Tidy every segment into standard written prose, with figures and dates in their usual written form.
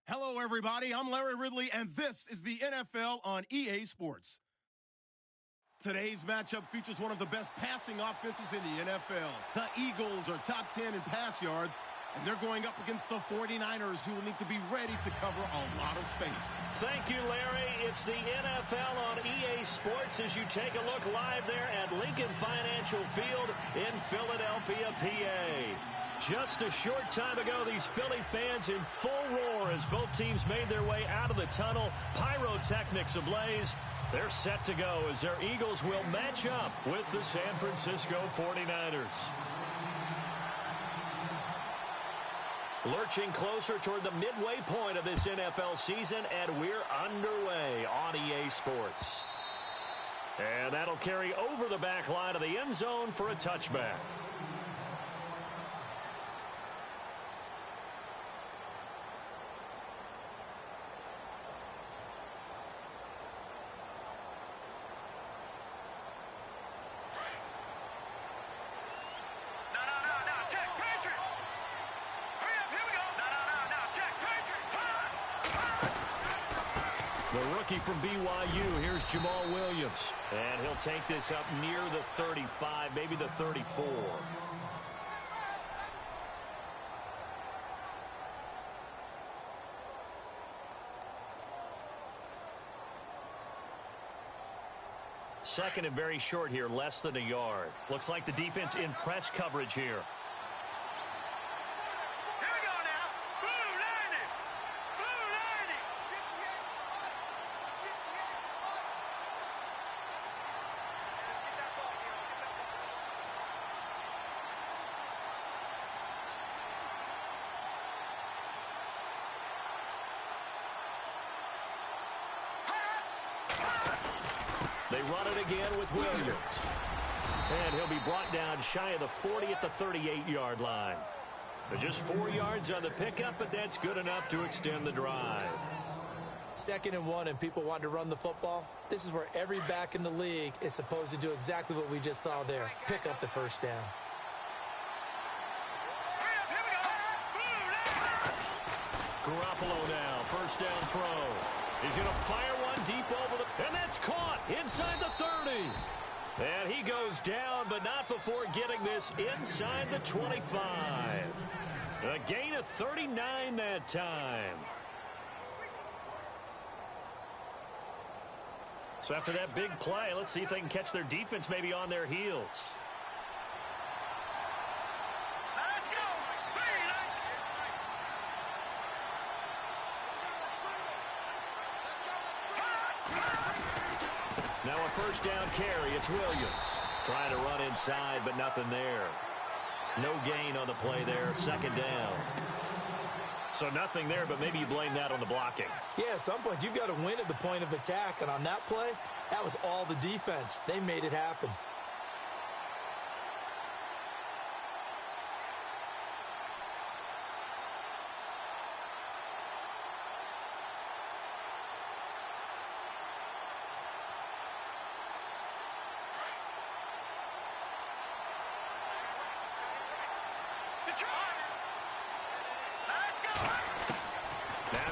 Hello, everybody. I'm Larry Ridley, and this is the NFL on EA Sports. Today's matchup features one of the best passing offenses in the NFL. The Eagles are top 10 in pass yards, and they're going up against the 49ers, who will need to be ready to cover a lot of space. Thank you, Larry. It's the NFL on EA Sports as you take a look live there at Lincoln Financial Field in Philadelphia, PA. Just a short time ago, these Philly fans in full roar as both teams made their way out of the tunnel. Pyrotechnics ablaze. They're set to go as their Eagles will match up with the San Francisco 49ers. Lurching closer toward the midway point of this NFL season, and we're underway on EA Sports. And that'll carry over the back line of the end zone for a touchback. The rookie from BYU, here's Jamal Williams. And he'll take this up near the 35, maybe the 34. Second and very short here, less than a yard. Looks like the defense in press coverage here. They run it again with Williams. And he'll be brought down shy of the 40 at the 38-yard line. They're just 4 yards on the pickup, but that's good enough to extend the drive. 2nd and 1 and people want to run the football. This is where every back in the league is supposed to do exactly what we just saw there. Pick up the first down. Garoppolo now, first down throw. He's going to fire one deep over the... And that's caught inside the 30. And he goes down, but not before getting this inside the 25. A gain of 39 that time. So after that big play, let's see if they can catch their defense maybe on their heels. Now a first down carry. It's Williams. Trying to run inside, but nothing there. No gain on the play there. 2nd down. So nothing there, but maybe you blame that on the blocking. Yeah, at some point, you've got to win at the point of attack. And on that play, that was all the defense. They made it happen.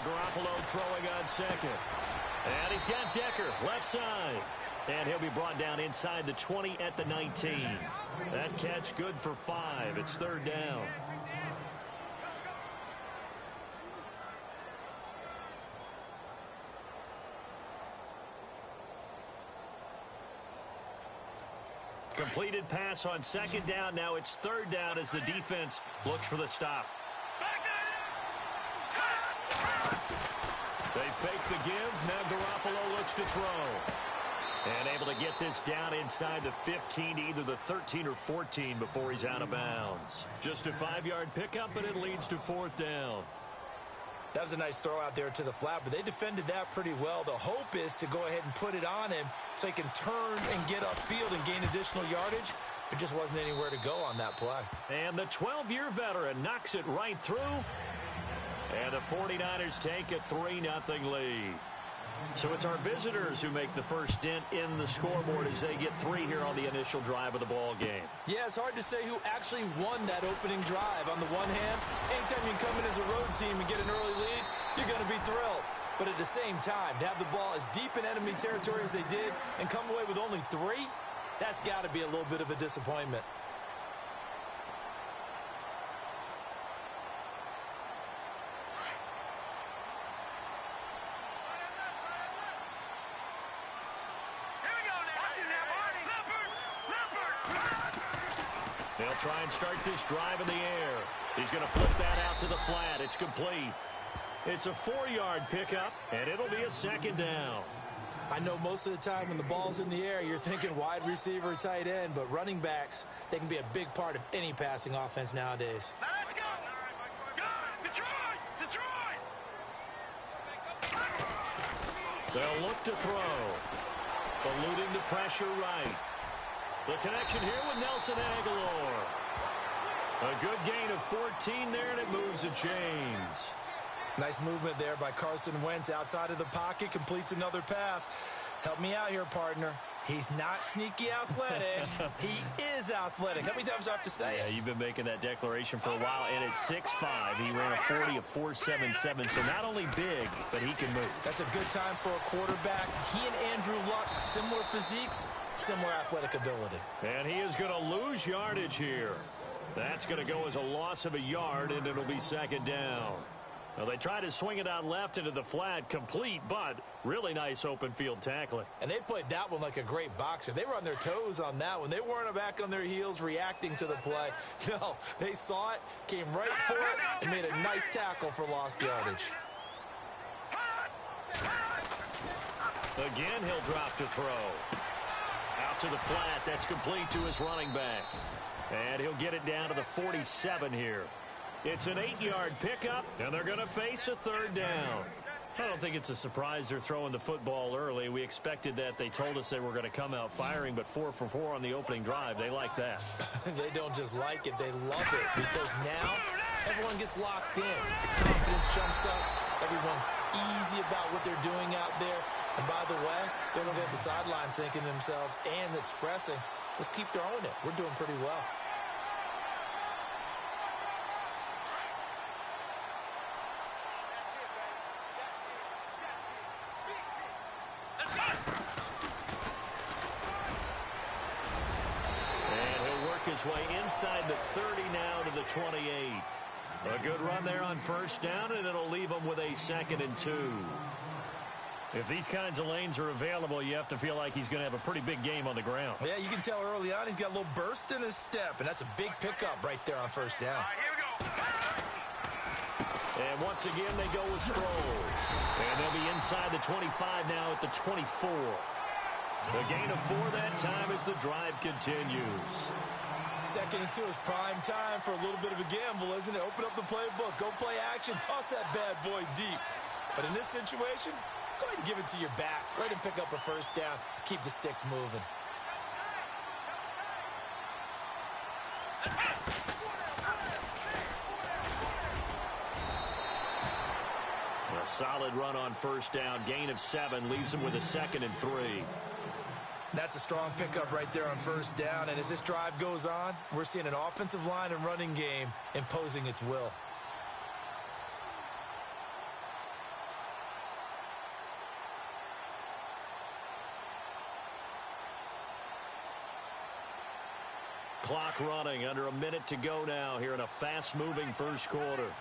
Garoppolo throwing on second. And he's got Decker left side. And he'll be brought down inside the 20 at the 19. That catch good for 5. It's 3rd down. Completed pass on 2nd down. Now it's 3rd down as the defense looks for the stop. They fake the give. Now Garoppolo looks to throw. And able to get this down inside the 15 to either the 13 or 14 before he's out of bounds. Just a 5-yard pickup, and it leads to 4th down. That was a nice throw out there to the flat, but they defended that pretty well. The hope is to go ahead and put it on him so he can turn and get upfield and gain additional yardage. There just wasn't anywhere to go on that play. And the 12-year veteran knocks it right through. And the 49ers take a 3-0 lead. So it's our visitors who make the first dent in the scoreboard as they get 3 here on the initial drive of the ball game. Yeah, it's hard to say who actually won that opening drive. On the one hand, anytime you come in as a road team and get an early lead, you're going to be thrilled. But at the same time, to have the ball as deep in enemy territory as they did and come away with only 3, that's got to be a little bit of a disappointment. They'll try and start this drive in the air. He's going to flip that out to the flat. It's complete. It's a 4-yard pickup, and it'll be a 2nd down. I know most of the time when the ball's in the air, you're thinking wide receiver, tight end, but running backs, they can be a big part of any passing offense nowadays. Now let's go! Go! Detroit! Detroit! They'll look to throw. Eluding the pressure right. The connection here with Nelson Aguilar. A good gain of 14 there, and it moves the chains. Nice movement there by Carson Wentz outside of the pocket, completes another pass. Help me out here, partner. He's not sneaky athletic. He is athletic. How many times do I have to say it? Yeah, you've been making that declaration for a while, and at 6'5", he ran a 40 of 4.77, so not only big, but he can move. That's a good time for a quarterback. He and Andrew Luck, similar physiques, similar athletic ability. And he is going to lose yardage here. That's going to go as a loss of a yard, and it'll be 2nd down. Well, they try to swing it out left into the flat, complete, but really nice open field tackling. And they played that one like a great boxer. They were on their toes on that one. They weren't back on their heels reacting to the play. No, they saw it, came right for it, and made a nice tackle for lost yardage. Again, he'll drop to throw. Out to the flat. That's complete to his running back. And he'll get it down to the 47 here. It's an 8-yard pickup, and they're going to face a 3rd down. I don't think it's a surprise they're throwing the football early. We expected that. They told us they were going to come out firing, but 4 for 4 on the opening drive. They like that. They don't just like it, they love it, because now everyone gets locked in. Confidence jumps up. Everyone's easy about what they're doing out there. And by the way, they're looking at the sideline thinking to themselves and expressing, let's keep throwing it. We're doing pretty well. His way inside the 30 now to the 28. A good run there on 1st down, and it'll leave him with a 2nd and 2. If these kinds of lanes are available, you have to feel like he's going to have a pretty big game on the ground. Yeah, you can tell early on he's got a little burst in his step, and that's a big pickup right there on 1st down. Here we go. And once again, they go with Sproles. And they'll be inside the 25 now at the 24. The gain of 4 that time as the drive continues. 2nd and 2 is prime time for a little bit of a gamble, isn't it? Open up the playbook, go play action, toss that bad boy deep. But in this situation, go ahead and give it to your back. Let him pick up a 1st down, keep the sticks moving. A solid run on 1st down, gain of 7, leaves him with a 2nd and 3. That's a strong pickup right there on 1st down, and as this drive goes on, we're seeing an offensive line and running game imposing its will. Clock running, under a minute to go now here in a fast-moving 1st quarter.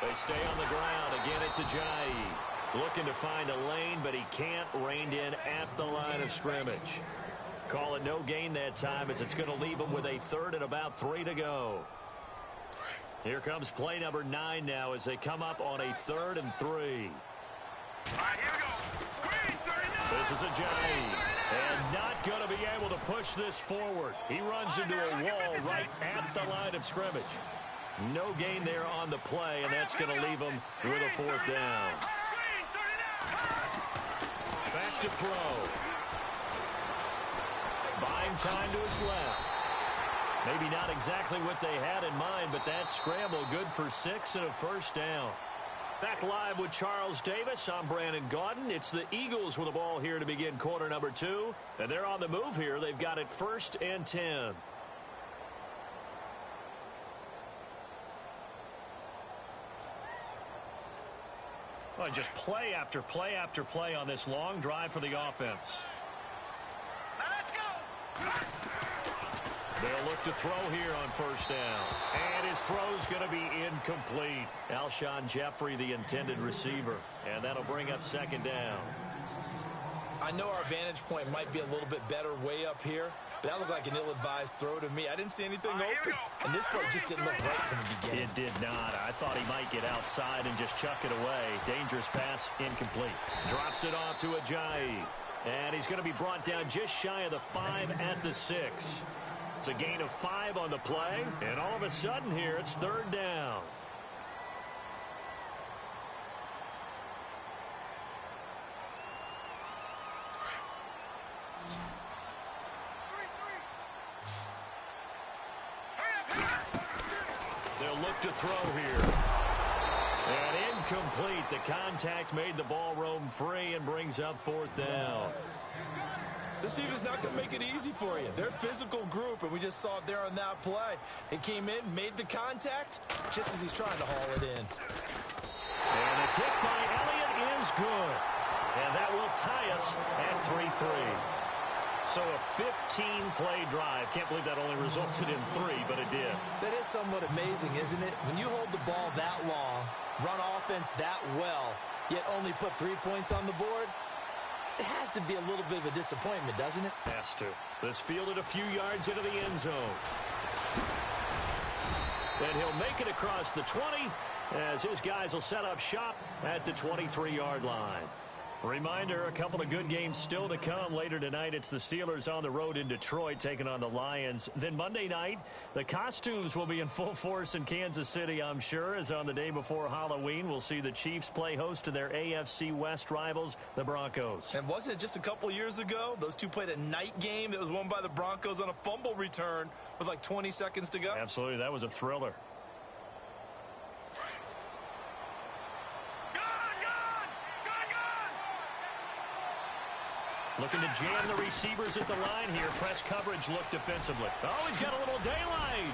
They stay on the ground. Again, it's Ajayi. Looking to find a lane, but he can't. Reined in at the line of scrimmage. Call it no gain that time as it's going to leave him with a 3rd and about 3 to go. Here comes play number 9 now as they come up on a 3rd and 3. All right, here we go. Green, 39. This is Ajayi. And not going to be able to push this forward. He runs into a wall right at the line of scrimmage. No gain there on the play, and that's going to leave him with a 4th down. Back to throw. Buying time to his left. Maybe not exactly what they had in mind, but that scramble good for 6 and a 1st down. Back live with Charles Davis. I'm Brandon Gaudin. It's the Eagles with the ball here to begin quarter number 2. And they're on the move here. They've got it 1st and 10. Boy, just play after play after play on this long drive for the offense. Now let's go. They'll look to throw here on first down. And his throw's going to be incomplete. Alshon Jeffrey, the intended receiver. And that'll bring up second down. I know our vantage point might be a little bit better way up here, but that looked like an ill-advised throw to me. I didn't see anything open, and this play just didn't look right from the beginning. It did not. I thought he might get outside and just chuck it away. Dangerous pass, incomplete. Drops it off to Ajayi. And he's going to be brought down just shy of the 5 at the 6. It's a gain of 5 on the play, and all of a sudden here, it's third down. They'll look to throw here. And incomplete. The contact made the ball roam free and brings up fourth down. This team is not going to make it easy for you. They're a physical group, and we just saw it there on that play. It came in, made the contact, just as he's trying to haul it in. And a kick by Elliott is good. And that will tie us at 3-3. So a 15-play drive. Can't believe that only resulted in 3, but it did. That is somewhat amazing, isn't it? When you hold the ball that long, run offense that well, yet only put 3 points on the board, it has to be a little bit of a disappointment, doesn't it? Has to. This fielded a few yards into the end zone. And he'll make it across the 20 as his guys will set up shop at the 23-yard line. Reminder, a couple of good games still to come. Later tonight, it's the Steelers on the road in Detroit taking on the Lions. Then Monday night, the costumes will be in full force in Kansas City, I'm sure, as on the day before Halloween, we'll see the Chiefs play host to their AFC West rivals, the Broncos. And wasn't it just a couple years ago, those two played a night game that was won by the Broncos on a fumble return with like 20 seconds to go? Absolutely, that was a thriller. Looking to jam the receivers at the line here. Press coverage look defensively. Oh, he's got a little daylight.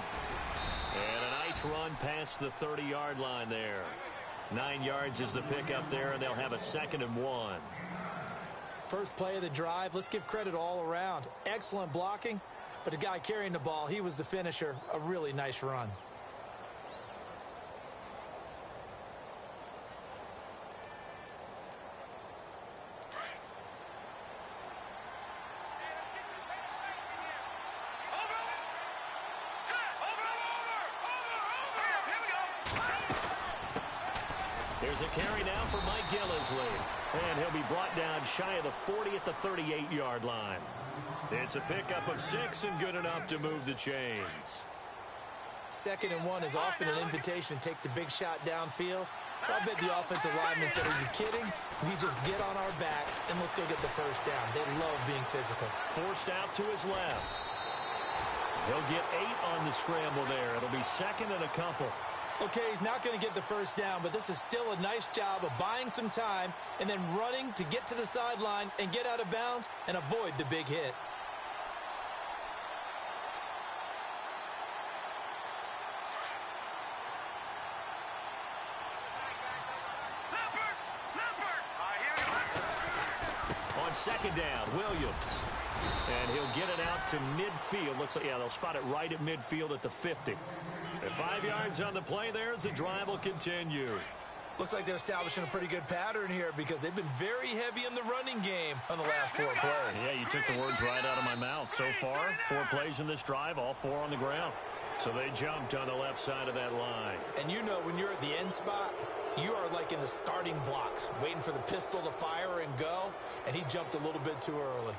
And a nice run past the 30-yard line there. 9 yards is the pickup there, and they'll have a 2nd and 1. First play of the drive. Let's give credit all around. Excellent blocking, but the guy carrying the ball, he was the finisher. A really nice run. There's a carry now for Mike Gillisley. And he'll be brought down shy of the 40 at the 38-yard line. It's a pickup of 6 and good enough to move the chains. 2nd and 1 is often an invitation to take the big shot downfield. I bet the offensive linemen said, are you kidding? We just get on our backs and we'll still get the first down. They love being physical. Forced out to his left. He'll get 8 on the scramble there. It'll be 2nd and a couple. Okay, he's not going to get the first down, but this is still a nice job of buying some time and then running to get to the sideline and get out of bounds and avoid the big hit. On 2nd down, Williams. And he'll get it out to midfield. Looks like, yeah, they'll spot it right at midfield at the 50. And 5 yards on the play there as the drive will continue. Looks like they're establishing a pretty good pattern here because they've been very heavy in the running game on the last 4 plays. Yeah, you took the words right out of my mouth. So far, 4 plays in this drive, all 4 on the ground. So they jumped on the left side of that line. And you know when you're at the end spot, you are like in the starting blocks, waiting for the pistol to fire and go, and he jumped a little bit too early.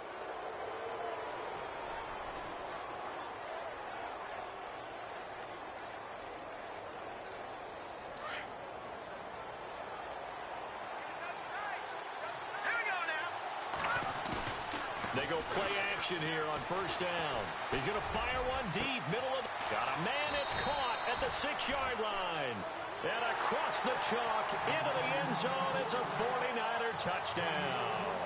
They go play action here on first down. He's going to fire one deep, middle of... Got a man, it's caught at the 6-yard line. And across the chalk, into the end zone, it's a 49er touchdown.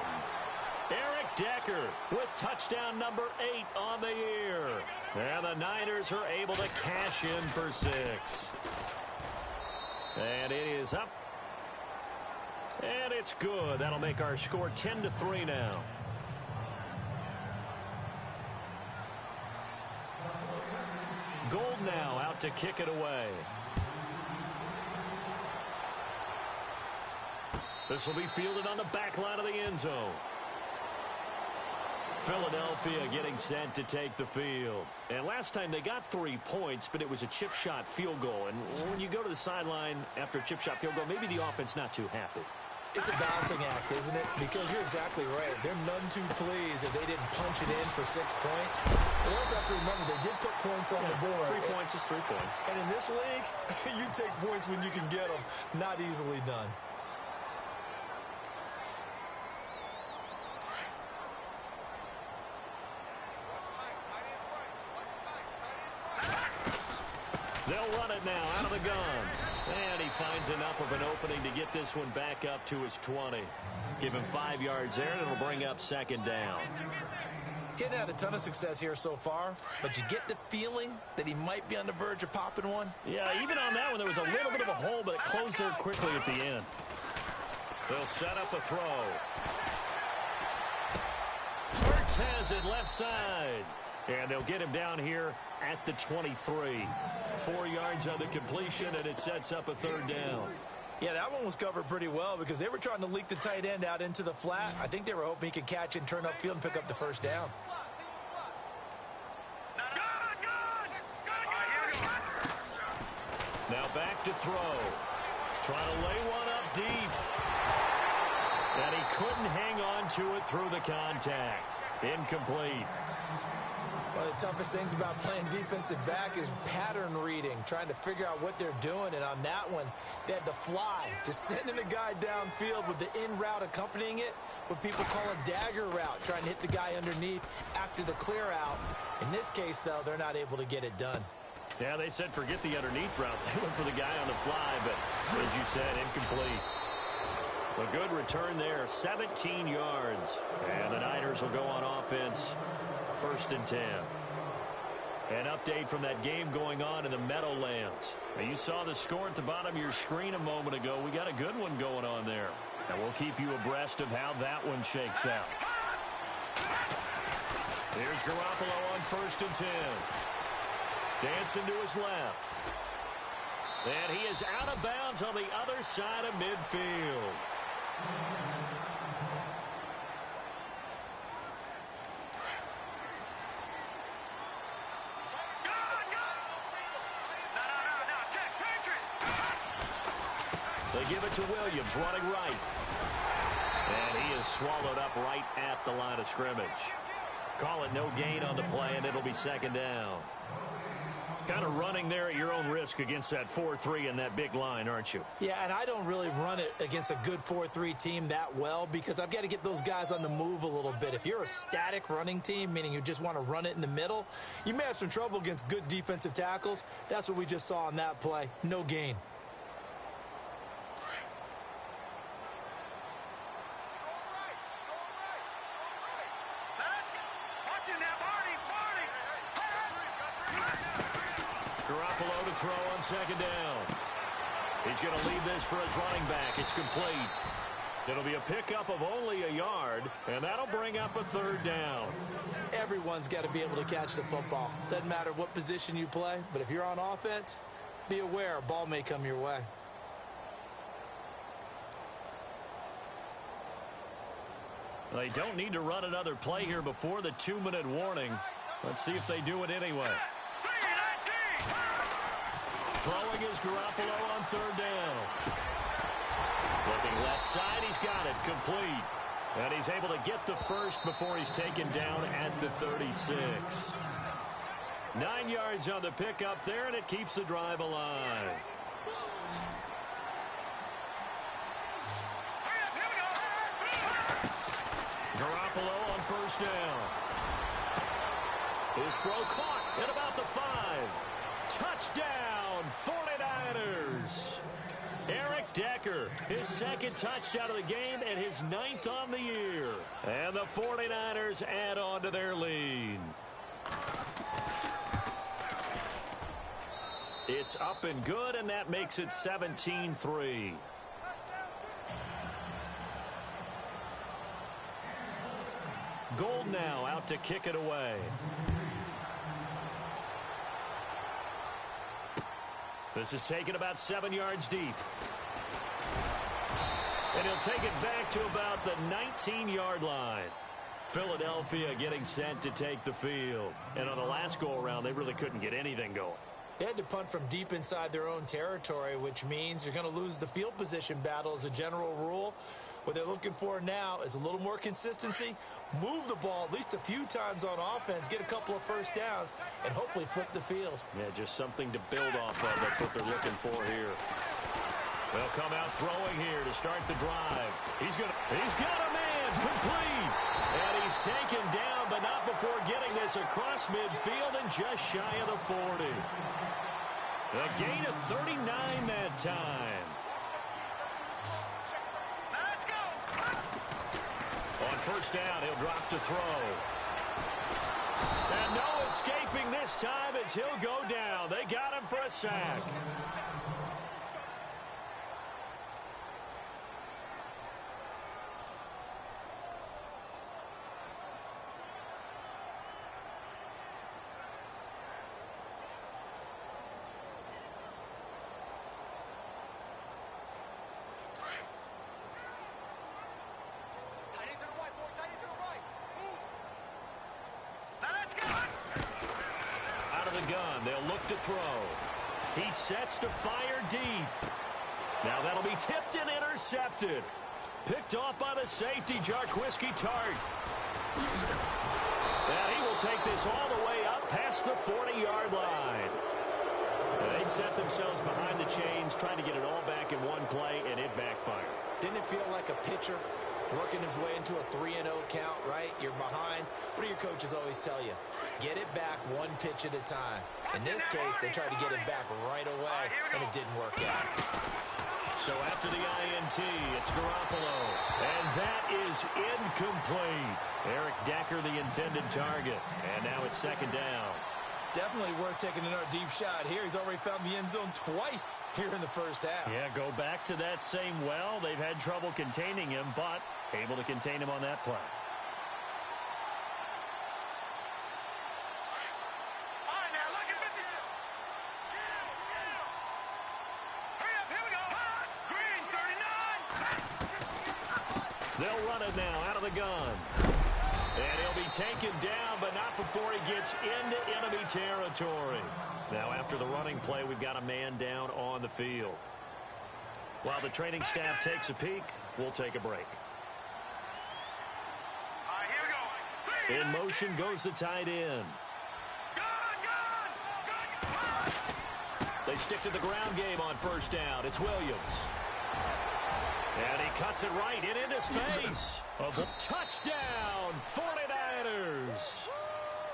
Eric Decker with touchdown number 8 on the year. And the Niners are able to cash in for 6. And it is up And it's good. That'll make our score 10-3 now. Gold now out to kick it away. This will be fielded on the back line of the end zone. Philadelphia getting set to take the field. And last time they got 3 points, but it was a chip shot field goal. And when you go to the sideline after a chip shot field goal, maybe the offense not too happy. It's a balancing act, isn't it? Because you're exactly right. They're none too pleased that they didn't punch it in for 6 points. They also have to remember they did put points on the board. 3 points is 3 points. And in this league, you take points when you can get them. Not easily done. They'll run it now out of the gun. And he finds enough of an opening to get this one back up to his 20. Give him 5 yards there, and it'll bring up 2nd down. Getting had a ton of success here so far, but you get the feeling that he might be on the verge of popping one. Yeah, even on that one, there was a little bit of a hole, but it closed there quickly at the end. They'll set up a throw. Hurts has it left side. And they'll get him down here at the 23. 4 yards on the completion, and it sets up a 3rd down. Yeah, that one was covered pretty well because they were trying to leak the tight end out into the flat. I think they were hoping he could catch and turn upfield and pick up the 1st down. Now back to throw. Trying to lay one up deep. And he couldn't hang on to it through the contact. Incomplete. One of the toughest things about playing defensive back is pattern reading, trying to figure out what they're doing. And on that one, they had the fly, just sending a guy downfield with the in route accompanying it, what people call a dagger route, trying to hit the guy underneath after the clear out. In this case, though, they're not able to get it done. Yeah, they said forget the underneath route. They went for the guy on the fly, but as you said, incomplete. A good return there, 17 yards. And the Niners will go on offense. 1st and 10. An update from that game going on in the Meadowlands. Now, you saw the score at the bottom of your screen a moment ago. We got a good one going on there. And we'll keep you abreast of how that one shakes out. Here's Garoppolo on 1st and 10. Dancing to his left. And he is out of bounds on the other side of midfield. They give it to Williams, running right. And he is swallowed up right at the line of scrimmage. Call it no gain on the play, and it'll be 2nd down. Kind of running there at your own risk against that 4-3 and that big line, aren't you? Yeah, and I don't really run it against a good 4-3 team that well because I've got to get those guys on the move a little bit. If you're a static running team, meaning you just want to run it in the middle, you may have some trouble against good defensive tackles. That's what we just saw on that play. No gain. Garoppolo to throw on 2nd down. He's going to leave this for his running back. It's complete. It'll be a pickup of only a yard, and that'll bring up a 3rd down. Everyone's got to be able to catch the football. Doesn't matter what position you play, but if you're on offense, be aware a ball may come your way. They don't need to run another play here before the 2-minute warning. Let's see if they do it anyway. Throwing is Garoppolo on 3rd down. Looking left side, he's got it, complete. And he's able to get the 1st before he's taken down at the 36. 9 yards on the pickup there, and it keeps the drive alive. Garoppolo on 1st down. His throw caught at about the 5. Touchdown, 49ers. Eric Decker, his 2nd touchdown of the game and his 9th on the year. And the 49ers add on to their lead. It's up and good, and that makes it 17-3. Gold now out to kick it away. This is taken about 7 yards deep. And he'll take it back to about the 19-yard line. Philadelphia getting set to take the field. And on the last go-around, they really couldn't get anything going. They had to punt from deep inside their own territory, which means you're going to lose the field position battle as a general rule. What they're looking for now is a little more consistency, move the ball at least a few times on offense, get a couple of first downs, and hopefully flip the field. Yeah, just something to build off of. That's what they're looking for here. They'll come out throwing here to start the drive. He's got a man complete. And he's taken down, but not before getting this across midfield and just shy of the 40. A gain of 39 that time. Let's go. On first down, he'll drop to throw. And no escaping this time as he'll go down. They got him for a sack. Gun. They'll look to throw. He sets to fire deep. Now that'll be tipped and intercepted. Picked off by the safety, Jarquiski Tart. And he will take this all the way up past the 40-yard line. And they set themselves behind the chains, trying to get it all back in one play, and it backfired. Didn't it feel like a pitcher working his way into a 3-0 count, right? You're behind. What do your coaches always tell you? Get it back one pitch at a time. In this case, they tried to get it back right away, and it didn't work out. So after the INT, it's Garoppolo. And that is incomplete. Eric Decker, the intended target. And now it's second down. Definitely worth taking another deep shot here. He's already found the end zone twice here in the first half. Yeah, go back to that same well. They've had trouble containing him, but able to contain him on that play. All right, now, look at 56. Hurry up, here we go. Green, 39. They'll run it now out of the gun. And he'll be taken down, but not before he gets into enemy territory. Now, after the running play, we've got a man down on the field. While the training staff takes a peek, we'll take a break. All right, here we go. In motion goes the tight end. They stick to the ground game on first down. It's Williams. And he cuts it right and into space. A touchdown, 49ers.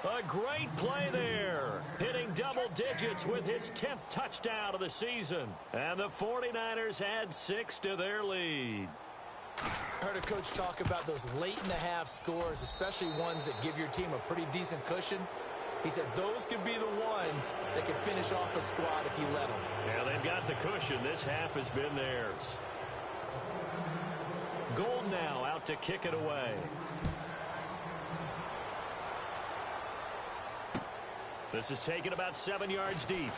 A great play there. Hitting double digits with his 10th touchdown of the season. And the 49ers add 6 to their lead. I heard a coach talk about those late-in-the-half scores, especially ones that give your team a pretty decent cushion. He said those could be the ones that can finish off a squad if you let them. Yeah, they've got the cushion. This half has been theirs. Gold now out to kick it away. This is taken about 7 yards deep.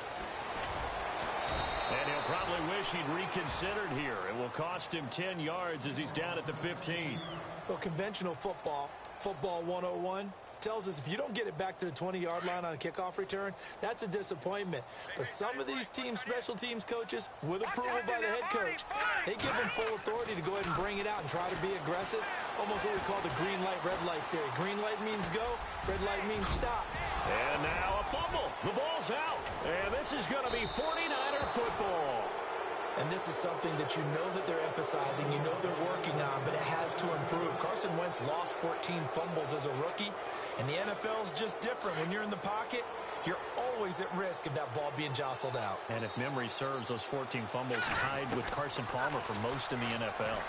And he'll probably wish he'd reconsidered here. It will cost him 10 yards as he's down at the 15. Well, conventional football 101, tells us if you don't get it back to the 20-yard line on a kickoff return, that's a disappointment. But some of these team special teams coaches, with approval by the head coach, they give them full authority to go ahead and bring it out and try to be aggressive. Almost what we call the green light, red light theory. Green light means go, red light means stop. And now a fumble. The ball's out. And this is going to be 49er football. And this is something that you know that they're emphasizing, you know they're working on, but it has to improve. Carson Wentz lost 14 fumbles as a rookie, and the NFL is just different. When you're in the pocket, you're always at risk of that ball being jostled out. And if memory serves, those 14 fumbles tied with Carson Palmer for most in the NFL.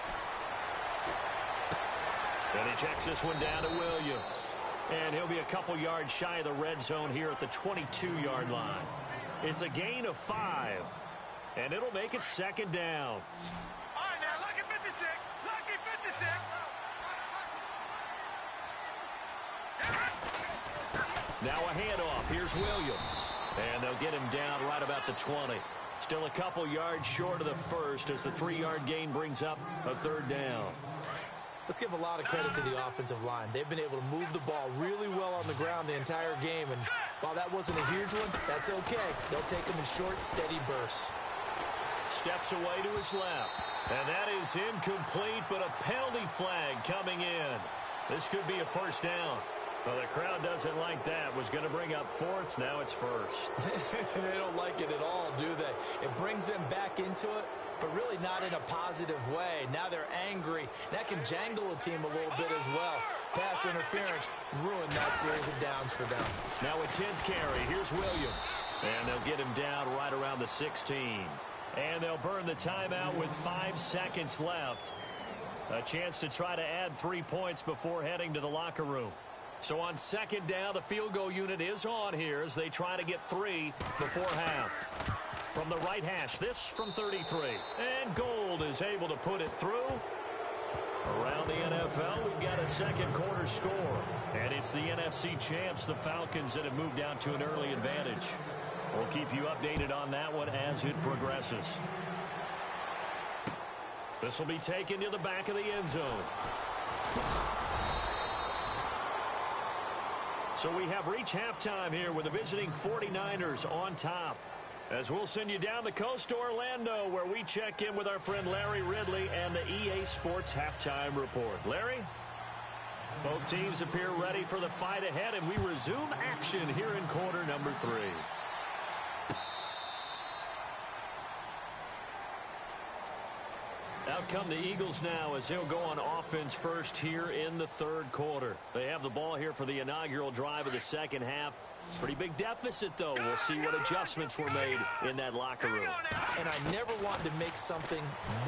And he checks this one down to Williams. And he'll be a couple yards shy of the red zone here at the 22-yard line. It's a gain of 5. And it'll make it second down. All right, now, lucky 56. Lucky 56. Now a handoff. Here's Williams. And they'll get him down right about the 20. Still a couple yards short of the first as the 3-yard gain brings up a third down. Let's give a lot of credit to the offensive line. They've been able to move the ball really well on the ground the entire game. And while that wasn't a huge one, that's okay. They'll take them in short, steady bursts. Steps away to his left. And that is incomplete, but a penalty flag coming in. This could be a first down. Well, the crowd doesn't like that. Was going to bring up fourth. Now it's first. They don't like it at all, do they? It brings them back into it, but really not in a positive way. Now they're angry. That can jangle a team a little bit as well. Pass interference ruined that series of downs for them. Now a 10th carry. Here's Williams. And they'll get him down right around the 16. And they'll burn the timeout with 5 seconds left. A chance to try to add 3 points before heading to the locker room. So on second down, the field goal unit is on here as they try to get 3 before half. From the right hash, this from 33. And Gold is able to put it through. Around the NFL, we've got a second quarter score. And it's the NFC champs, the Falcons, that have moved down to an early advantage. We'll keep you updated on that one as it progresses. This will be taken to the back of the end zone. So we have reached halftime here with the visiting 49ers on top. As we'll send you down the coast to Orlando, where we check in with our friend Larry Ridley and the EA Sports Halftime Report. Larry? Both teams appear ready for the fight ahead, and we resume action here in quarter number 3. Out come the Eagles now as they'll go on offense first here in the third quarter. They have the ball here for the inaugural drive of the second half. Pretty big deficit, though. We'll see what adjustments were made in that locker room. And I never wanted to make something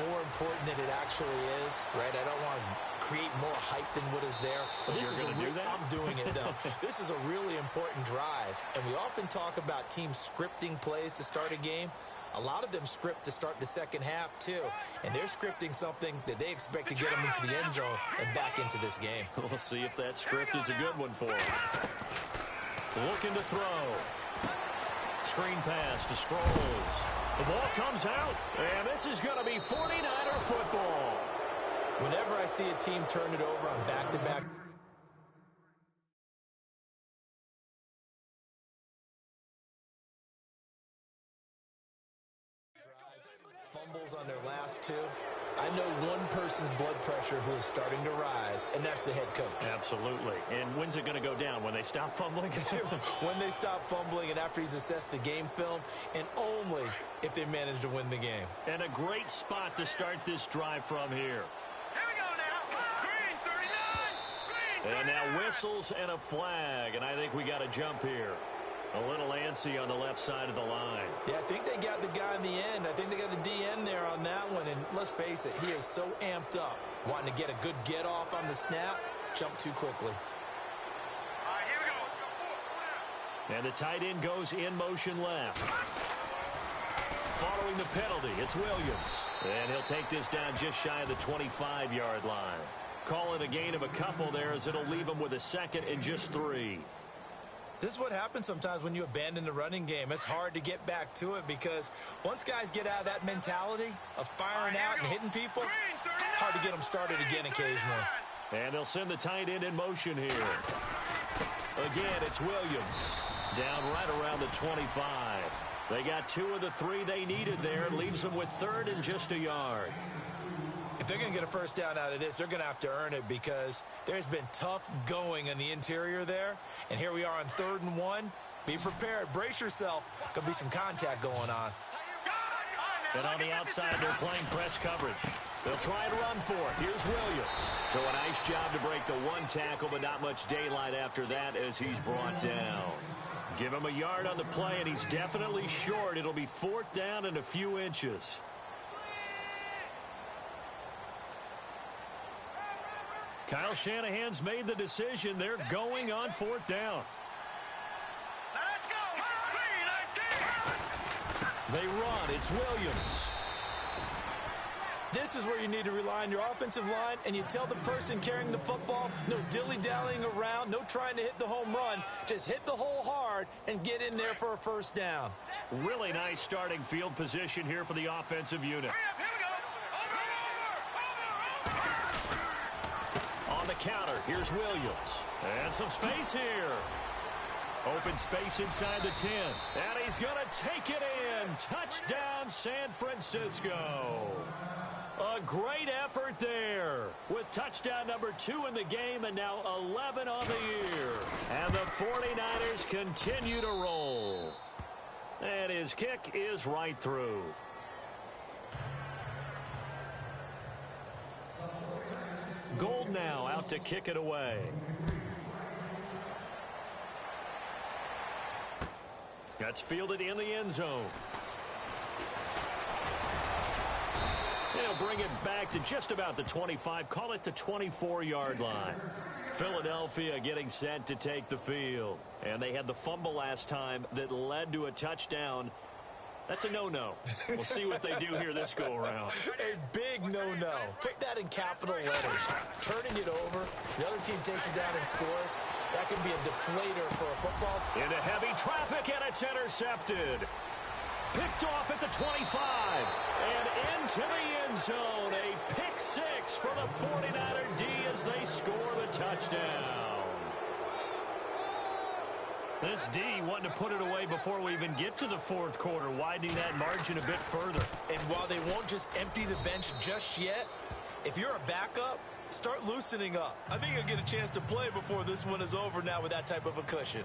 more important than it actually is, right? I don't want to create more hype than what is there. But this is I'm doing it, though. This is a really important drive. And we often talk about teams scripting plays to start a game. A lot of them script to start the second half, too. And they're scripting something that they expect to get them into the end zone and back into this game. We'll see if that script is a good one for them. Looking to throw. Screen pass to Sproles. The ball comes out, and this is going to be 49er football. Whenever I see a team turn it over on back-to-back fumbles on their last 2, I know one person's blood pressure who is starting to rise, and that's the head coach. Absolutely. And when's it going to go down? When they stop fumbling? When they stop fumbling and after he's assessed the game film, and only if they manage to win the game. And a great spot to start this drive from here. Here we go now. Green 39. Green 39. And now whistles and a flag, and I think we got a jump here. A little antsy on the left side of the line. Yeah, I think they got the guy in the end. I think they got the DN there on that one. And let's face it, he is so amped up, wanting to get a good get off on the snap, jump too quickly. All right, here we go. And the tight end goes in motion left. Following the penalty, it's Williams. And he'll take this down just shy of the 25-yard line. Call it a gain of a couple there as it'll leave him with a second and just 3. This is what happens sometimes when you abandon the running game. It's hard to get back to it because once guys get out of that mentality of firing out and hitting people, hard to get them started again occasionally. And they'll send the tight end in motion here. Again, it's Williams. Down right around the 25. They got 2 of the 3 they needed there. Leaves them with third and just a yard. If they're going to get a first down out of this, they're going to have to earn it because there's been tough going in the interior there. And here we are on 3rd and 1. Be prepared. Brace yourself. Going to be some contact going on. And on the outside, they're playing press coverage. They'll try and run for it. Here's Williams. So a nice job to break the 1 tackle, but not much daylight after that as he's brought down. Give him a yard on the play, and he's definitely short. It'll be 4th down and a few inches. Kyle Shanahan's made the decision. They're going on 4th down. Let's go. They run. It's Williams. This is where you need to rely on your offensive line, and you tell the person carrying the football, no dilly-dallying around, no trying to hit the home run. Just hit the hole hard and get in there for a first down. Really nice starting field position here for the offensive unit. On the counter, here's Williams. And some space here. Open space inside the 10. And he's going to take it in. Touchdown, San Francisco. A great effort there with touchdown number 2 in the game and now 11 on the year. And the 49ers continue to roll. And his kick is right through. Gold now out to kick it away. That's fielded in the end zone. They'll bring it back to just about the 25. Call it the 24-yard line. Philadelphia getting set to take the field. And they had the fumble last time that led to a touchdown. That's a no-no. We'll see what they do here this go-around. A big no-no. Put that in capital letters. Turning it over, the other team takes it down and scores. That can be a deflator for a football. Into heavy traffic, and it's intercepted. Picked off at the 25. And into the end zone. A pick 6 for the 49er D as they score the touchdown. This D wanting to put it away before we even get to the fourth quarter, widening that margin a bit further. And while they won't just empty the bench just yet, if you're a backup, start loosening up. I think you'll get a chance to play before this one is over now with that type of a cushion.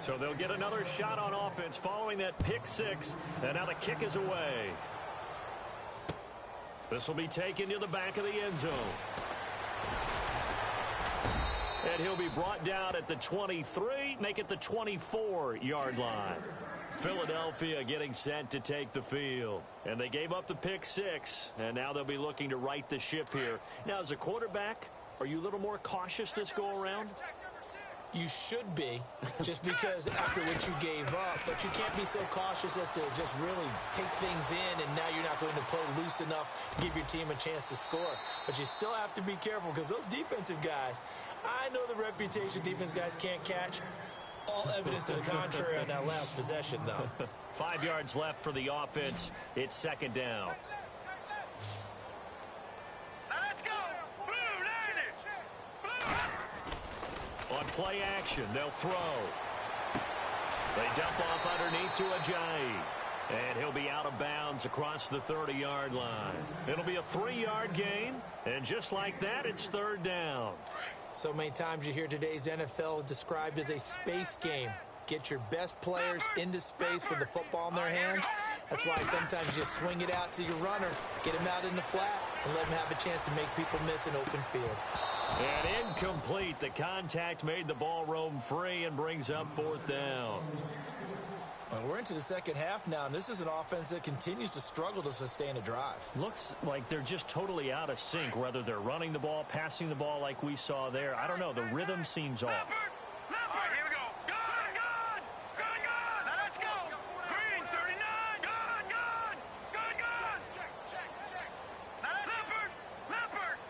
So they'll get another shot on offense following that pick 6, and now the kick is away. This will be taken to the back of the end zone. And he'll be brought down at the 23, make it the 24-yard line. Philadelphia getting set to take the field. And they gave up the pick 6, and now they'll be looking to right the ship here. Now, as a quarterback, are you a little more cautious this go-around? You should be, just because after what you gave up, but you can't be so cautious as to just really take things in, and now you're not going to play loose enough to give your team a chance to score. But you still have to be careful, because those defensive guys, I know the reputation defense guys can't catch. All evidence to the contrary on that last possession, though. 5 yards left for the offense. It's second down. On play action, they'll throw. They dump off underneath to Ajayi. And he'll be out of bounds across the 30-yard line. It'll be a 3-yard gain. And just like that, it's third down. So many times you hear today's NFL described as a space game. Get your best players into space with the football in their hands. That's why sometimes you swing it out to your runner, get him out in the flat, and let him have a chance to make people miss an open field. And incomplete. The contact made the ball roam free and brings up fourth down. Well, we're into the second half now, and this is an offense that continues to struggle to sustain a drive. Looks like they're just totally out of sync, whether they're running the ball, passing the ball like we saw there. I don't know. The rhythm seems off. All right, here we go. Good. Now let's go. Green, 39. Good. Check. Now Leopard.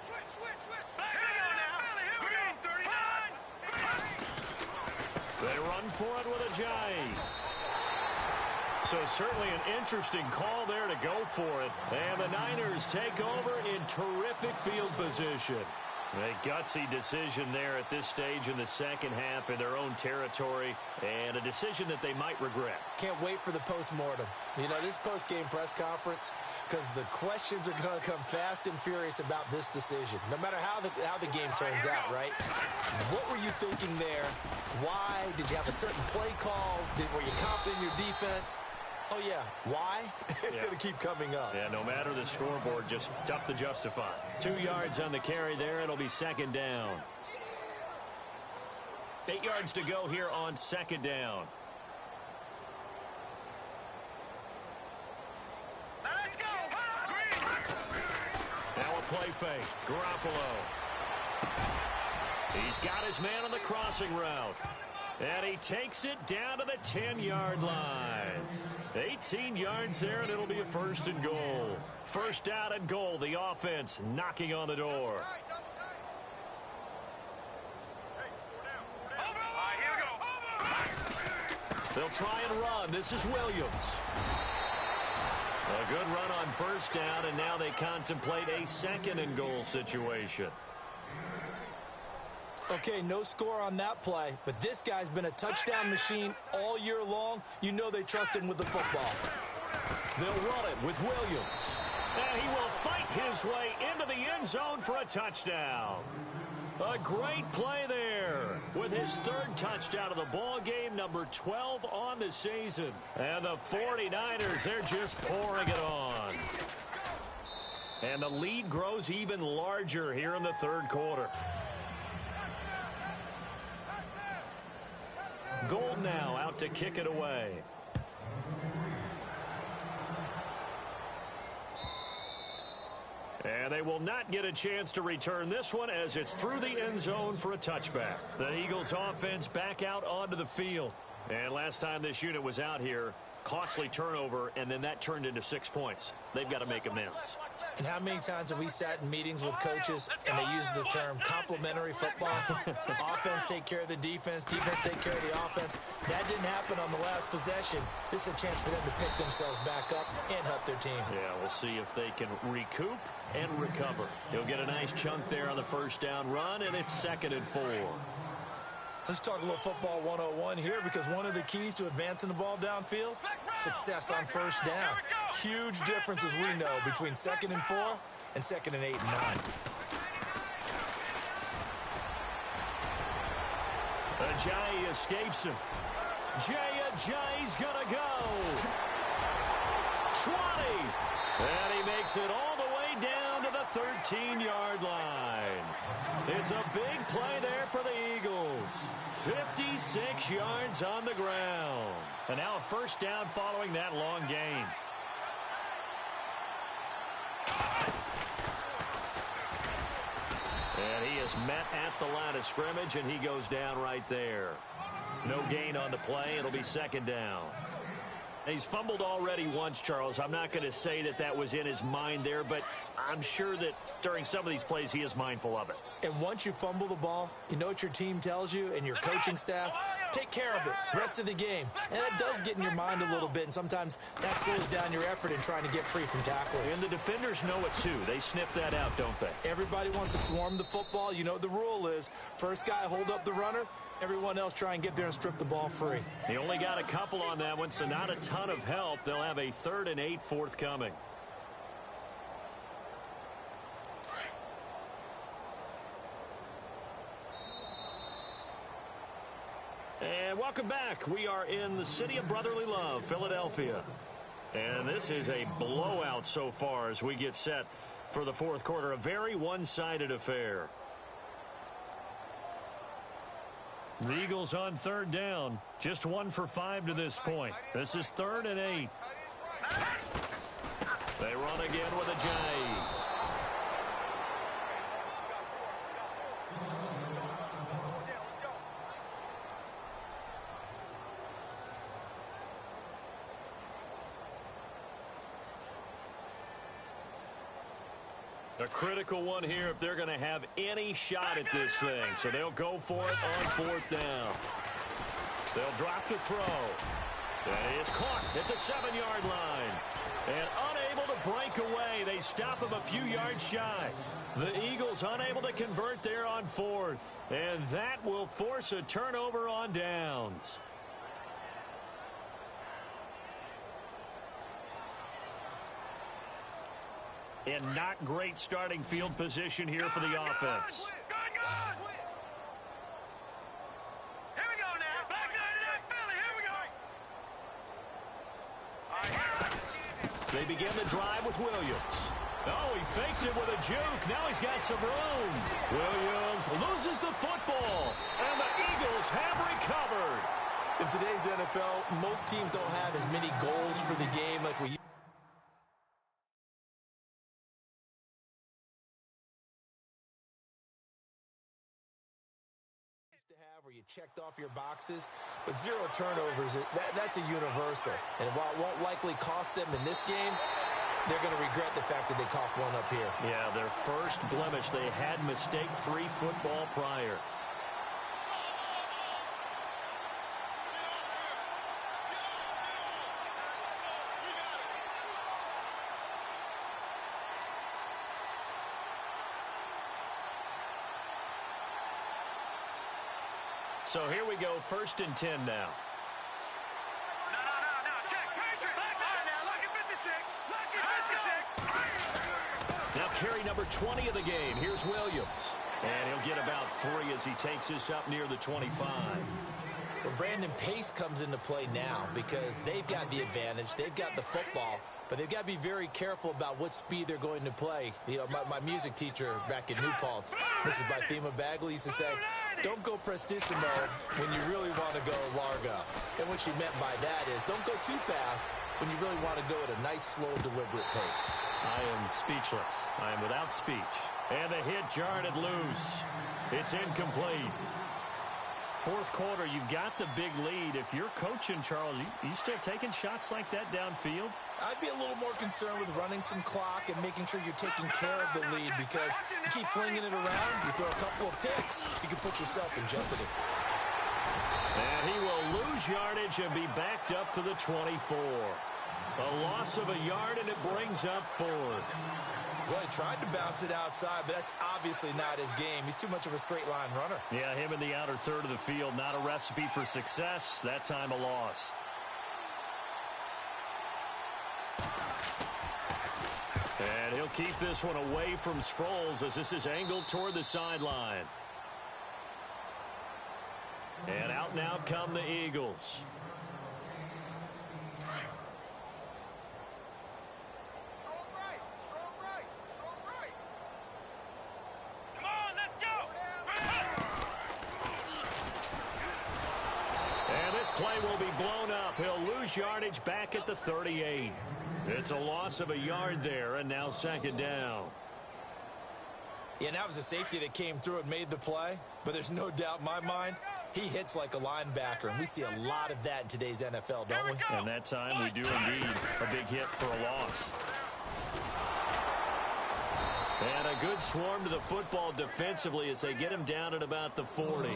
Switch. Here we go now. Green, 39. They run for it with Ajayi. So certainly an interesting call there to go for it. And the Niners take over in terrific field position. A gutsy decision there at this stage in the second half in their own territory, and a decision that they might regret. Can't wait for the post-mortem. You know, this post-game press conference, because the questions are going to come fast and furious about this decision, no matter how the game turns out, right? What were you thinking there? Why? Did you have a certain play call? Were you confident in your defense? Oh, yeah. Why? It's going to keep coming up. Yeah, no matter the scoreboard, just tough to justify. 2 yards on the carry there. It'll be second down. 8 yards to go here on second down. Let's go. Now a play fake. Garoppolo. He's got his man on the crossing route. And he takes it down to the 10-yard line. 18 yards there, and it'll be a 1st and goal. 1st down and goal, the offense knocking on the door. They'll try and run. This is Williams. A good run on 1st down, and now they contemplate a 2nd and goal situation. Okay, no score on that play, but this guy's been a touchdown machine all year long. You know they trust him with the football. They'll run it with Williams. And he will fight his way into the end zone for a touchdown. A great play there with his 3rd touchdown of the ball game, number 12 on the season. And the 49ers, they're just pouring it on. And the lead grows even larger here in the 3rd quarter. Gold now out to kick it away. And they will not get a chance to return this one as it's through the end zone for a touchback. The Eagles offense back out onto the field. And last time this unit was out here, costly turnover, and then that turned into 6 points. They've got to make amends. And how many times have we sat in meetings with coaches and they use the term complementary football? Offense take care of the defense, defense take care of the offense. That didn't happen on the last possession. This is a chance for them to pick themselves back up and help their team. Yeah, we'll see if they can recoup and recover. He'll get a nice chunk there on the 1st down run, and it's 2nd and 4. Let's talk a little football 101 here, because one of the keys to advancing the ball downfield, success on 1st down. Huge difference, as we know, between 2nd and 4 and 2nd and 8 and 9. Ajayi escapes him. Ajayi's gonna go. 20. And he makes it all the way down to the 13-yard line. It's a big play there for the Eagles. 56 yards on the ground. And now a 1st down following that long gain. And he is met at the line of scrimmage, and he goes down right there. No gain on the play. It'll be 2nd down. He's fumbled already once, Charles. I'm not going to say that that was in his mind there, but I'm sure that during some of these plays he is mindful of it. And once you fumble the ball, you know what your team tells you and your coaching staff? Take care of it. Rest of the game. And it does get in your mind a little bit, and sometimes that slows down your effort in trying to get free from tackles. And the defenders know it too. They sniff that out, don't they? Everybody wants to swarm the football. You know what the rule is. First guy hold up the runner. Everyone else try and get there and strip the ball free. He only got a couple on that one, so not a ton of help. They'll have a 3rd and 8 forthcoming. And welcome back. We are in the city of brotherly love, Philadelphia. And this is a blowout so far as we get set for the 4th quarter. A very one-sided affair. The Eagles on 3rd down. Just 1 for 5 to this point. This is 3rd and 8. They run again with Ajayi. A critical one here if they're going to have any shot at this thing. So they'll go for it on 4th down. They'll drop the throw. And it's caught at the 7-yard line. And unable to break away. They stop him a few yards shy. The Eagles unable to convert there on 4th. And that will force a turnover on downs. And not great starting field position here for the offense. Here we go now. Back to Philly. Here we go. They begin the drive with Williams. Oh, he fakes it with a juke. Now he's got some room. Williams loses the football. And the Eagles have recovered. In today's NFL, most teams don't have as many goals for the game like we used to have, where you checked off your boxes, but 0 turnovers, that's a universal. And while it won't likely cost them in this game, they're going to regret the fact that they coughed one up here. Yeah, their first blemish. They had mistake-free football prior. So here we go, 1st and 10 now. No, check. Patriot. Now, lucky 56. Lucky 56. Now carry number 20 of the game. Here's Williams. And he'll get about 3 as he takes this up near the 25. Well, Brandon, pace comes into play now because they've got the advantage. They've got the football, but they've got to be very careful about what speed they're going to play. You know, my music teacher back in New Paltz, Mrs. Bythema Bagley, used to say, don't go prestissimo when you really want to go largo. And what she meant by that is don't go too fast when you really want to go at a nice, slow, deliberate pace. I am speechless. I am without speech. And the hit jarred loose. It's incomplete. 4th quarter, you've got the big lead. If you're coaching, Charles, you still taking shots like that downfield? I'd be a little more concerned with running some clock and making sure you're taking care of the lead, because you keep flinging it around, you throw a couple of picks, you can put yourself in jeopardy. And he will lose yardage and be backed up to the 24. A loss of a yard, and it brings up 4th. Well, he tried to bounce it outside, but that's obviously not his game. He's too much of a straight-line runner. Yeah, him in the outer third of the field, not a recipe for success. That time a loss. And he'll keep this one away from Sproles as this is angled toward the sideline. And out now come the Eagles. Play will be blown up. He'll lose yardage back at the 38. It's a loss of a yard there, and now 2nd down. Yeah, and that was a safety that came through and made the play, but there's no doubt in my mind he hits like a linebacker, and we see a lot of that in today's NFL, don't we? And that time we do indeed a big hit for a loss. And a good swarm to the football defensively as they get him down at about the 40.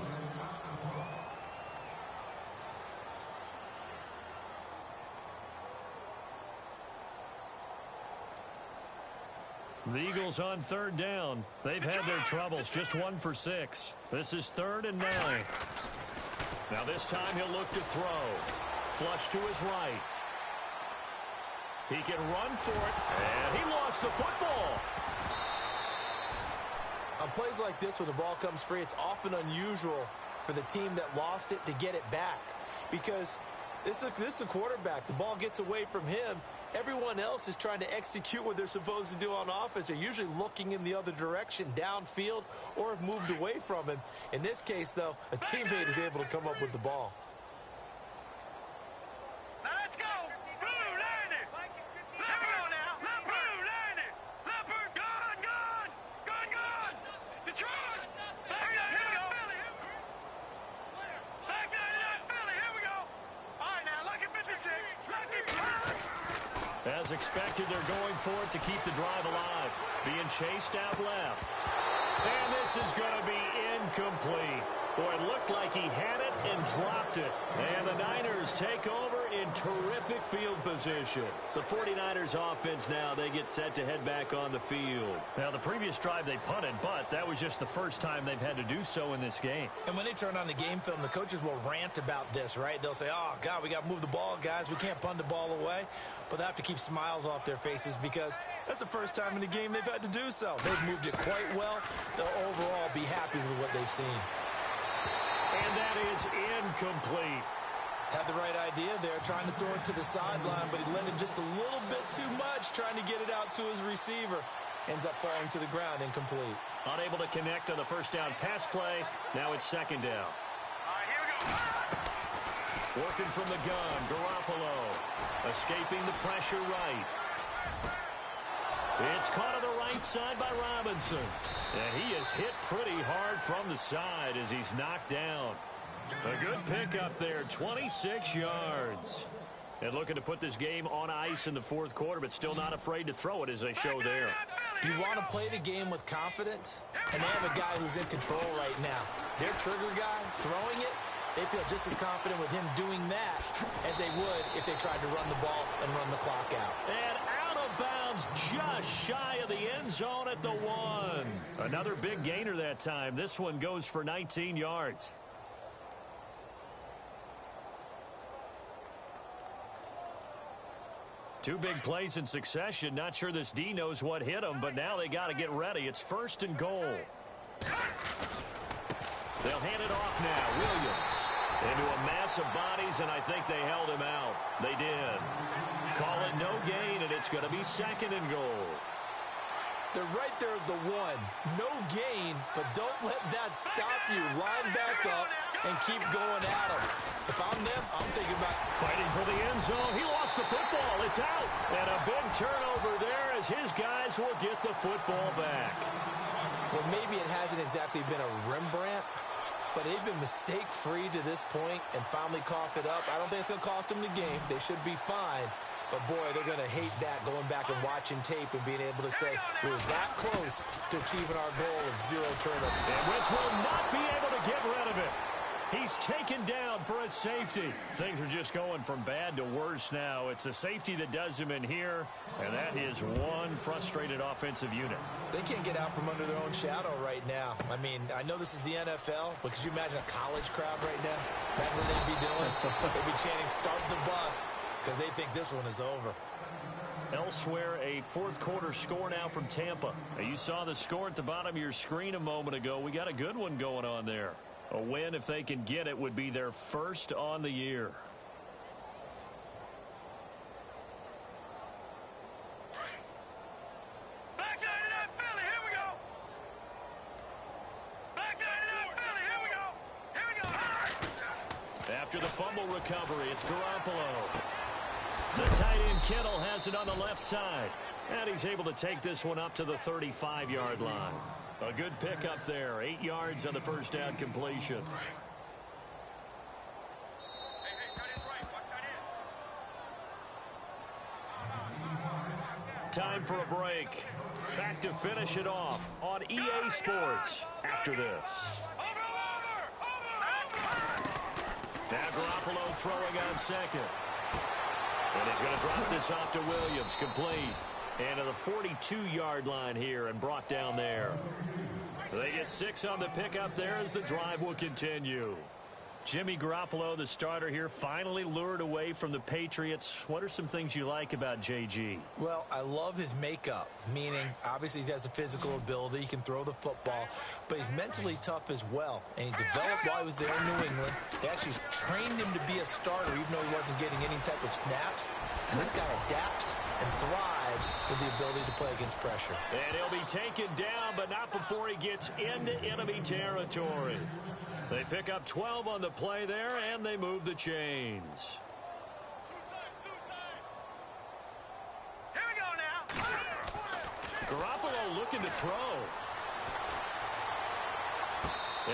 The Eagles on 3rd down. They've had their troubles, just 1 for 6. This is 3rd and 9. Now this time he'll look to throw. Flush to his right. He can run for it, and he lost the football. On plays like this, when the ball comes free, it's often unusual for the team that lost it to get it back, because this is the quarterback. The ball gets away from him. Everyone else is trying to execute what they're supposed to do on offense. They're usually looking in the other direction, downfield, or have moved away from him. In this case, though, a teammate is able to come up with the ball. Now let's go. Blue, landed. Let go now. Blue, landed. Leopard, gone. Detroit. Back down, here we go. Back down, Philly, here we go. All right, now, lucky 56. Lucky 56. As expected, they're going for it to keep the drive alive. Being chased out left. And this is going to be incomplete. Boy, it looked like he had it and dropped it. And the Niners take over in terrific field position. The 49ers offense now, they get set to head back on the field. Now, the previous drive they punted, but that was just the first time they've had to do so in this game. And when they turn on the game film, the coaches will rant about this, right? They'll say, oh, God, we got to move the ball, guys. We can't punt the ball away. But they have to keep smiles off their faces because that's the first time in the game they've had to do so. They've moved it quite well. They'll overall be happy with what they've seen. And that is incomplete. Had the right idea there, trying to throw it to the sideline, but he let it just a little bit too much, trying to get it out to his receiver. Ends up falling to the ground, incomplete. Unable to connect on the first down pass play. Now it's 2nd down. All right, here we go. Working from the gun, Garoppolo. Escaping the pressure right. It's caught on the right side by Robinson. And he is hit pretty hard from the side as he's knocked down. A good pickup there, 26 yards. And looking to put this game on ice in the fourth quarter, but still not afraid to throw it as they show there. You want to play the game with confidence, and they have a guy who's in control right now. Their trigger guy, throwing it, they feel just as confident with him doing that as they would if they tried to run the ball and run the clock out. And out of bounds, just shy of the end zone at the 1. Another big gainer that time. This one goes for 19 yards. Two big plays in succession. Not sure this D knows what hit him, but now they got to get ready. It's 1st and goal. They'll hand it off now. Williams into a mass of bodies, and I think they held him out. They did. Call it no gain, and it's going to be 2nd and goal. They're right there at the 1. No gain, but don't let that stop you. Line back up and keep going at them. If I'm them, I'm thinking about fighting for the end zone. He lost the football. It's out. And a big turnover there as his guys will get the football back. Well, maybe it hasn't exactly been a Rembrandt, but they've been mistake-free to this point and finally cough it up. I don't think it's going to cost them the game. They should be fine. But, boy, they're going to hate that, going back and watching tape and being able to say, we were that close to achieving our goal of 0 turnovers. And Wentz will not be able to get rid of it. He's taken down for a safety. Things are just going from bad to worse now. It's a safety that does him in here, and that is one frustrated offensive unit. They can't get out from under their own shadow right now. I mean, I know this is the NFL, but could you imagine a college crowd right now? That's what they'd be doing. They'd be chanting, start the bus, because they think this one is over. Elsewhere, a fourth quarter score now from Tampa. Now, you saw the score at the bottom of your screen a moment ago. We got a good one going on there. A win, if they can get it, would be their first on the year. Back 99 Philly, here we go. Back 99 Philly, here we go. Here we go. After the fumble recovery, it's Garoppolo. The tight end Kittle has it on the left side. And he's able to take this one up to the 35-yard line. A good pickup there. 8 yards on the first down completion. Time for a break. Back to finish it off on EA Sports after this. Now Garoppolo throwing on second. And he's going to drop this off to Williams, complete. And to the 42-yard line here and brought down there. They get 6 on the pickup there as the drive will continue. Jimmy Garoppolo, the starter here, finally lured away from the Patriots. What are some things you like about JG? Well, I love his makeup, meaning obviously he has a physical ability. He can throw the football, but he's mentally tough as well. And he developed while he was there in New England. They actually trained him to be a starter even though he wasn't getting any type of snaps. And this guy adapts and thrives with the ability to play against pressure. And he'll be taken down, but not before he gets into enemy territory. They pick up 12 on the play there, and they move the chains. Here we go now. Garoppolo looking to throw.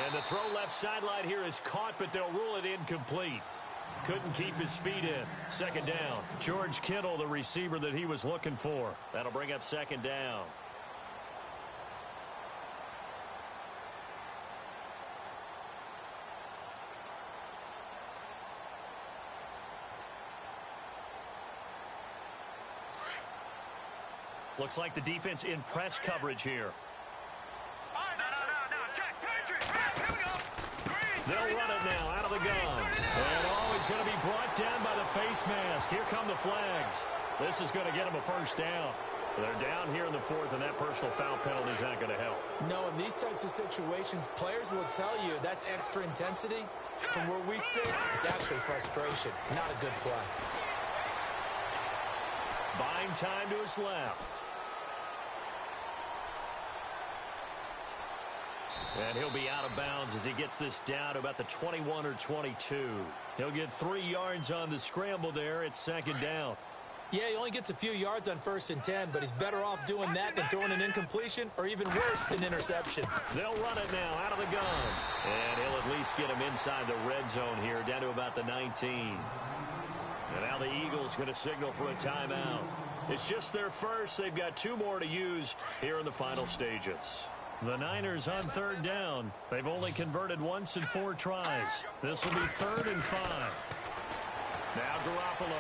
And the throw left sideline here is caught, but they'll rule it incomplete. Couldn't keep his feet in. Second down. George Kittle, the receiver that he was looking for. That'll bring up second down. Looks like the defense in press coverage here. No. Check. Patriots. Here we go. They'll run it now out of the gun. And he's going to be brought down by the face mask. Here come the flags. This is going to get him a first down. They're down here in the fourth, and that personal foul penalty is not going to help. No, in these types of situations, players will tell you that's extra intensity. From where we sit, it's actually frustration, not a good play. Buying time to his left. And he'll be out of bounds as he gets this down to about the 21 or 22. He'll get 3 yards on the scramble there. It's second down. Yeah, he only gets a few yards on 1st and 10, but he's better off doing that than throwing an incompletion or even worse, an interception. They'll run it now out of the gun. And he'll at least get him inside the red zone here, down to about the 19. And now the Eagles going to signal for a timeout. It's just their first. They've got 2 more to use here in the final stages. The Niners on 3rd down. They've only converted once in 4 tries. This will be 3rd and 5. Now Garoppolo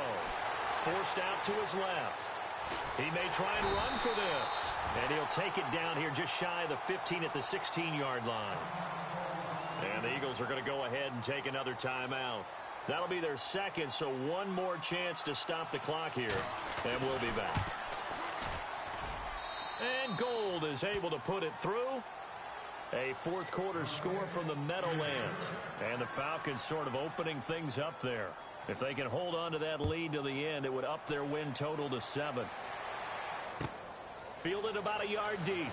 forced out to his left. He may try and run for this. And he'll take it down here just shy of the 15 at the 16-yard line. And the Eagles are going to go ahead and take another timeout. That'll be their second, so one more chance to stop the clock here. And we'll be back. And Gold is able to put it through. A 4th quarter score from the Meadowlands. And the Falcons sort of opening things up there. If they can hold on to that lead to the end, it would up their win total to 7. Fielded about a yard deep.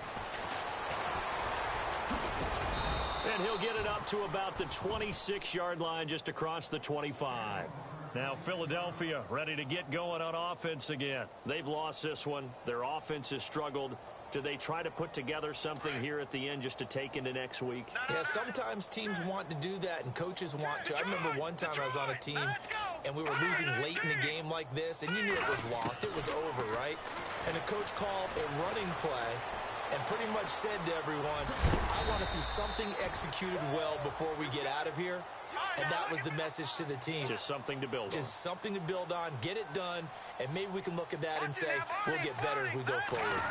And he'll get it up to about the 26-yard line just across the 25. Now Philadelphia ready to get going on offense again. They've lost this one. Their offense has struggled. Do they try to put together something here at the end just to take into next week? Yeah, sometimes teams want to do that and coaches want to. I remember one time I was on a team and we were losing late in the game like this, and you knew it was lost. It was over, right? And the coach called a running play and pretty much said to everyone, I want to see something executed well before we get out of here. And that was the message to the team. Just something to build on. Just something to build on, get it done, and maybe we can look at that and say, we'll get better as we go forward.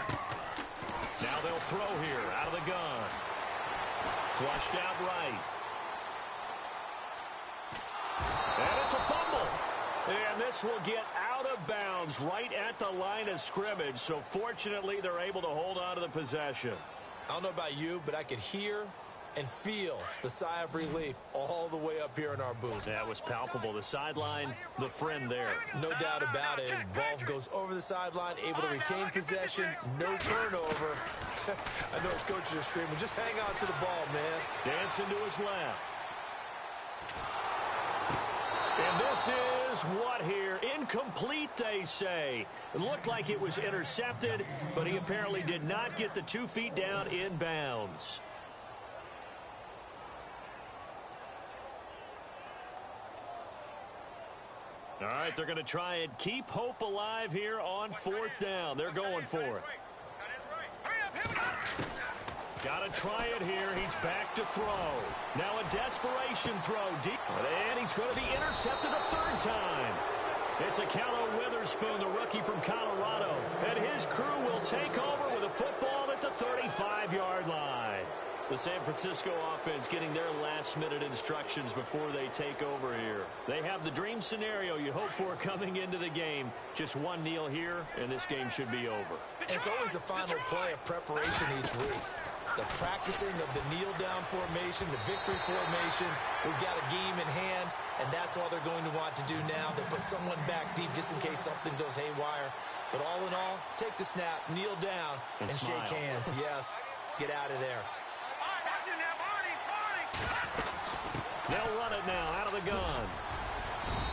Now they'll throw here out of the gun. Flushed out right. And it's a fumble. And this will get out of bounds right at the line of scrimmage. So fortunately, they're able to hold on to the possession. I don't know about you, but I could hear and feel the sigh of relief all the way up here in our booth. That was palpable. The sideline, the friend there. No doubt about it. Ball goes over the sideline, able to retain possession, no turnover. I know his coaches are screaming, just hang on to the ball, man. Dancing to his left. And this is what here? Incomplete, they say. It looked like it was intercepted, but he apparently did not get the 2 feet down in bounds. All right, they're going to try and keep hope alive here on 4th down. They're going for it. Got to try it here. He's back to throw. Now a desperation throw deep. And he's going to be intercepted a 3rd time. It's a Callow Witherspoon, the rookie from Colorado. And his crew will take over with a football at the 35-yard line. The San Francisco offense getting their last-minute instructions before they take over here. They have the dream scenario you hope for coming into the game. Just one kneel here, and this game should be over. It's always the final play of preparation each week. The practicing of the kneel-down formation, the victory formation. We've got a game in hand, and that's all they're going to want to do now. They put someone back deep just in case something goes haywire. But all in all, take the snap, kneel down, and shake hands. Yes, get out of there. They'll run it now out of the gun.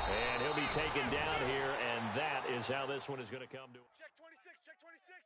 And he'll be taken down here, and that is how this one is going to come to. Check 26, check 26.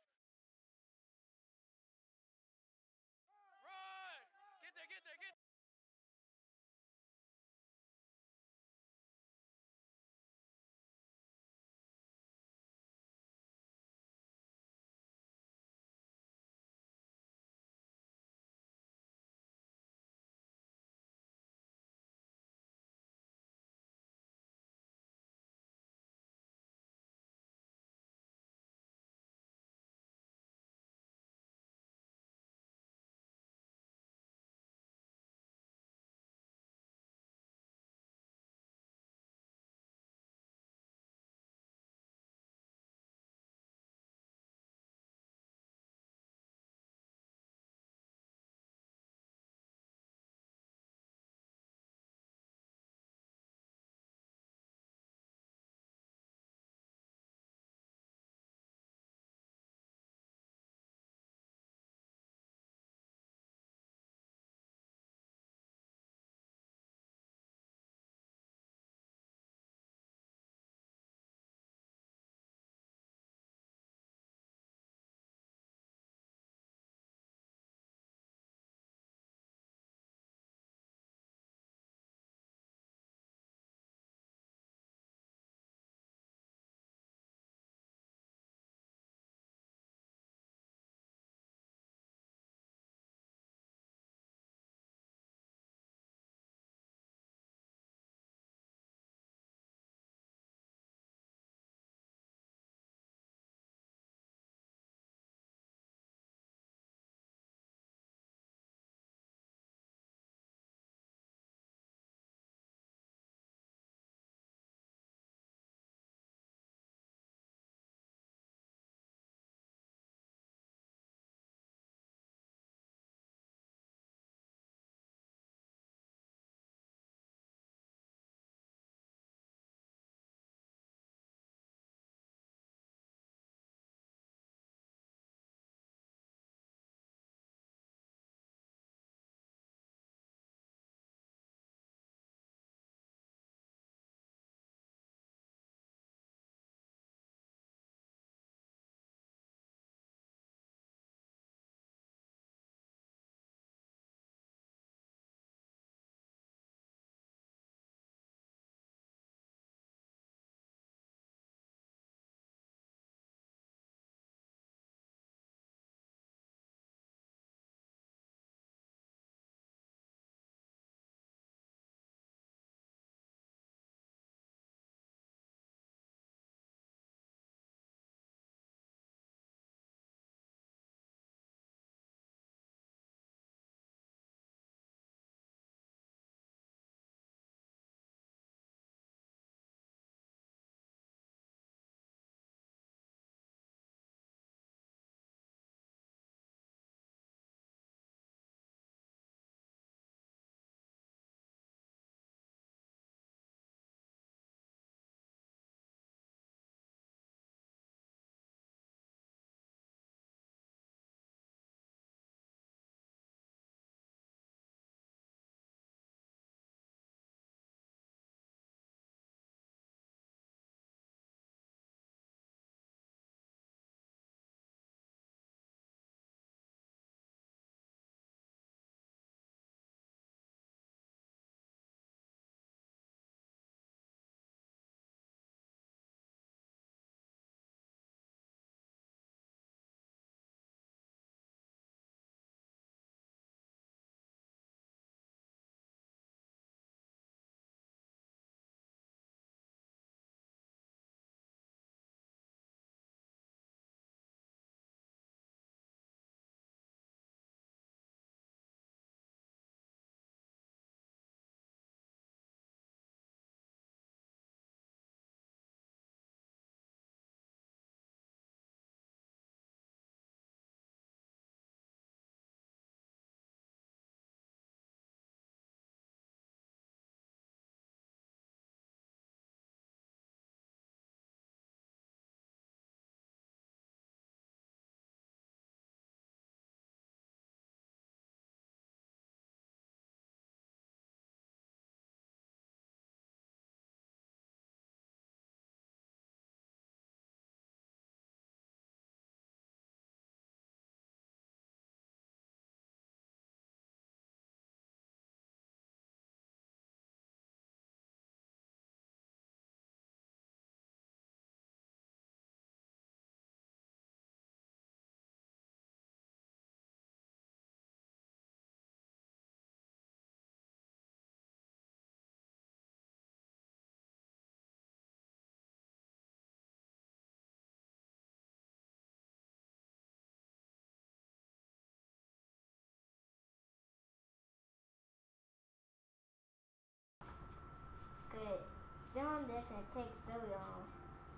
long, that's gonna take so long.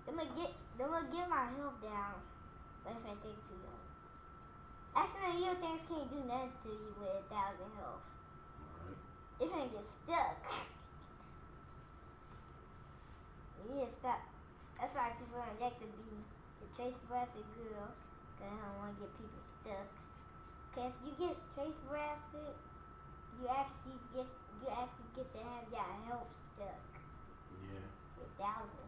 They're gonna get my health down, but it's gonna take too long. Actually, you things can't do nothing to you with 1,000 health. Alright. It's gonna get stuck. You get stuck. That's why people don't like to be the trace breasted girl, because I don't want to get people stuck. Because if you get trace breasted, you actually get to have your health stuck. Yeah. With 1,000.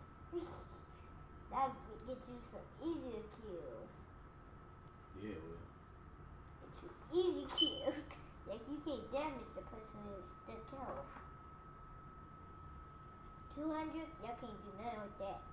That would get you some easier kills. Yeah, it will. Get you easy kills. Like you can't damage the person with stuck health. 200, y'all can't do nothing with that.